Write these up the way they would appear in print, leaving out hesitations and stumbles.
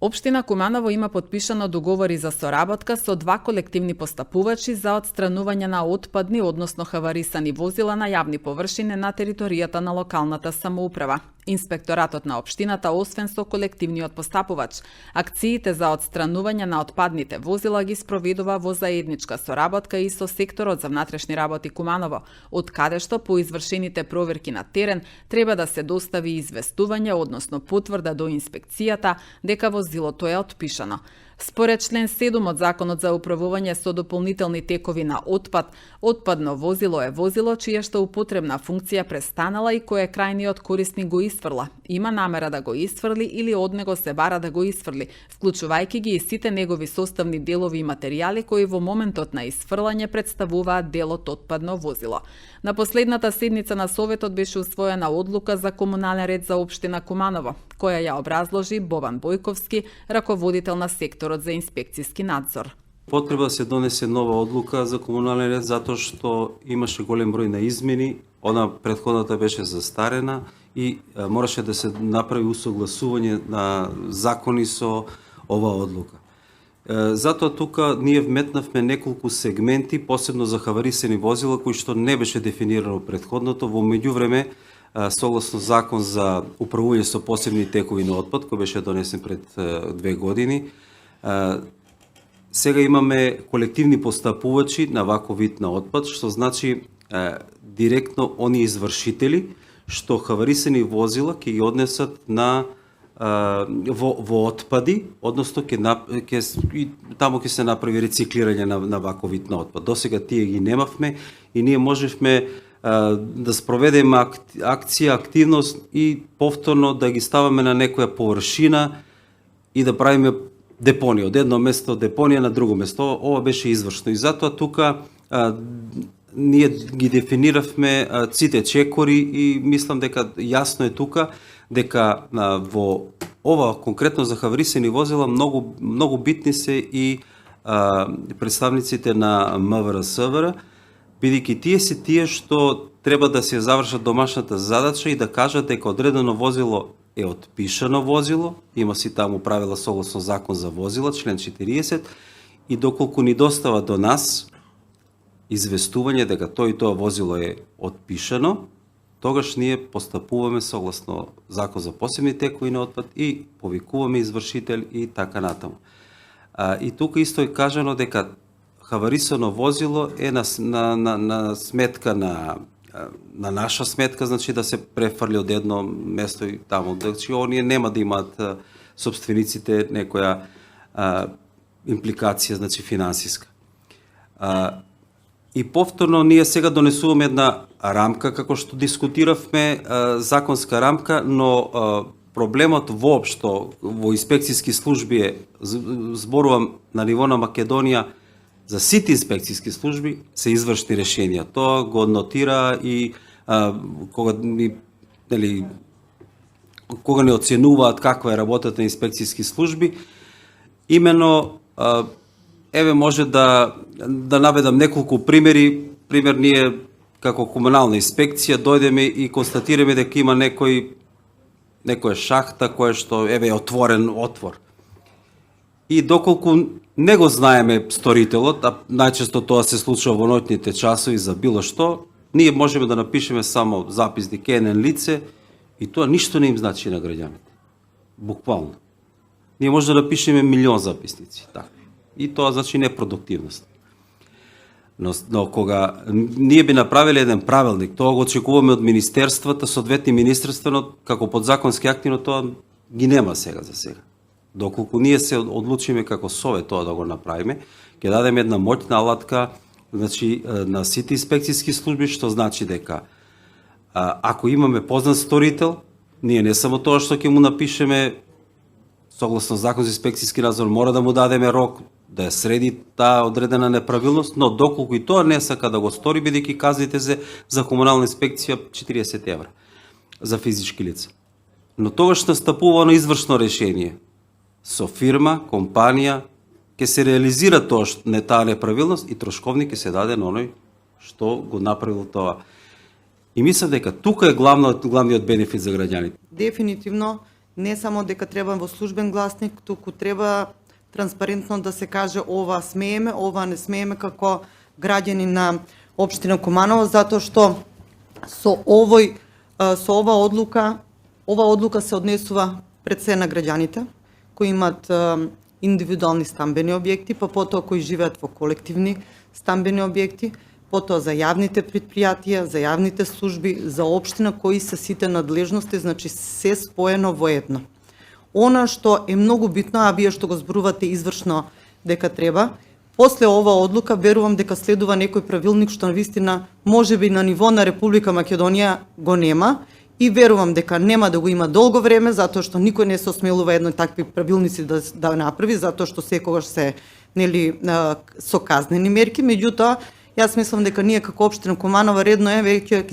Општина Куманово има потпишано договори за соработка со два колективни постапувачи за отстранување на отпадни, односно хаварисани возила на јавни површини на територијата на локалната самоуправа. Инспекторатот на општината, освен со колективниот постапувач, акциите за отстранување на отпадните возила ги спроведува во заедничка соработка и со секторот за внатрешни работи Куманово, од каде што по извршените проверки на терен треба да се достави известување, односно потврда до инспекцијата дека возилото е отпишано. Според член 7 од Законот за управување со дополнителни текови на отпад, отпадно возило е возило чија што употребна функција престанала и кое крајниот корисник го исфрла, има намера да го исфрли или од него се бара да го исфрли, вклучувајќи ги и сите негови составни делови и материјали кои во моментот на исфрлање представуваат дел од отпадно возило. На последната седница на Советот беше усвоена одлука за комунален ред за општина Куманово, која ја образложи Бобан Бојковски, раководител на секторот за инспекцијски надзор. Потреба да се донесе нова одлука за комунален ред затоа што имаше голем број на измени, она претходната беше застарена и мораше да се направи усогласување на закони со оваа одлука. Затоа тука ние вметнавме неколку сегменти, посебно за хаварисани возила, кои што не беше дефинирано претходното. Во меѓувреме, согласно закон за управување со посебни текови на отпад, кој беше донесен пред 2 години, сега имаме колективни постапувачи на ваков вид на отпад, што значи директно они извршители што хаварисани возила ќе ги однесат на во отпади, односно таму ќе се направи рециклирање на ваков вид на отпад. Досега тие ги немавме и ние можевме да спроведеме акција, активност и повторно да ги ставаме на некоја површина и да правиме депонија, од едно место депонија на друго место. Ова беше извршно и затоа тука ние ги дефиниравме сите чекори и мислам дека јасно е тука дека во ова конкретно за хаварисани возила многу битни се и представниците на МВР-СВР, бидејќи тие се тие што треба да се завршат домашната задача и да кажат дека одредено возило е отпишано возило, има си таму правила согласно закон за возила, член 40, и доколку ни достава до нас известување дека тој и тоа возило е отпишано, тогаш ние постапуваме согласно закон за посебни текови на отпад и повикуваме извршител и така натаму. И тука исто е кажано дека хаварисано возило е на сметка на наша сметка, значи да се префрли од едно место и таму. Значи оние нема да имаат собствениците некоја импликација, значи финансиска. И повторно ние сега донесуваме една рамка, како што дискутиравме, законска рамка, но проблемот воопшто во инспекцијски служби е, зборувам на ниво на Македонија, за сите инспекцијски служби се извршни решенија. Тоа го нотира и кога не оценуваат каква е работата на инспекцијски служби, имено еве може да наведам неколку примери. Пример, ние како комунална инспекција дојдеме и констатираме дека има некоја шахта која што еве е отворен отвор. И доколку не го знаеме сторителот, а најчесто тоа се случува во ноќните часови за било што, ние можеме да напишеме само записник еден лице и тоа ништо не им значи на граѓаните. Буквално. Ние може да напишеме милион записници. Така. И тоа значи непродуктивност. Но кога ние би направиле еден правилник, тоа го очекуваме од министерствата, соодветни министерства, но како подзаконски акти, но тоа ги нема сега за сега. Доколку ние се одлучиме како совет тоа да го направиме, ќе дадеме една моќна алатка, значи на сите инспекцијски служби, што значи дека ако имаме познат сторител, ние не само тоа што ќе му напишеме согласно закон за инспекцијски надзор, мора да му дадеме рок да ја среди таа одредена неправилност, но доколку и тоа не сака да го стори, бидејќи казните за комунална инспекција 40 евра за физички лица. Но тогаш настапува на извршно решение. Со фирма, компанија, ќе се реализира тоа таа неправилност и трошковник ќе се даде на оној што го направил тоа. И мислам дека тука е главниот бенефит за граѓаните. Дефинитивно не само дека треба во службен гласник, туку треба транспарентно да се каже ова смееме, ова не смееме како граѓани на општина Куманово, затоа што со ова одлука се однесува пред се на граѓаните кои имаат индивидуални стамбени објекти, па потоа кои живеат во колективни стамбени објекти, потоа за јавните предпријатија, за јавните служби, за општина кои се сите надлежности, значи се споено во едно. Она што е многу битно, а вие што го зборувате извршно дека треба, после ова одлука верувам дека следува некој правилник што навистина можеби на ниво на Република Македонија го нема и верувам дека нема да го има долго време затоа што никој не се осмелува едно такви правилници да направи затоа што секогаш се со казнени мерки, меѓутоа јас мислам дека ние како општина Куманово редно е веќе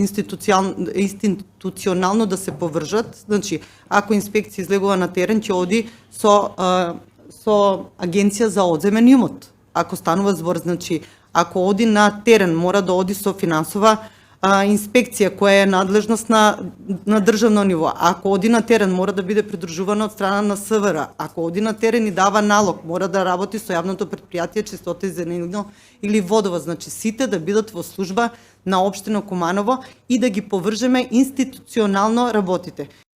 институционално да се повржат. Значи, ако инспекција излегува на терен, ќе оди со агенција за одземен имот. Ако станува збор, значи, ако оди на терен, мора да оди со финансова инспекција која е надлежност на државно ниво. Ако оди на терен, мора да биде придружувана од страна на СВР. Ако оди на терен и дава налог, мора да работи со јавното предпријатие Чистота и зелено или водовод. Значи сите да бидат во служба на општина Куманово и да ги повржеме институционално работите.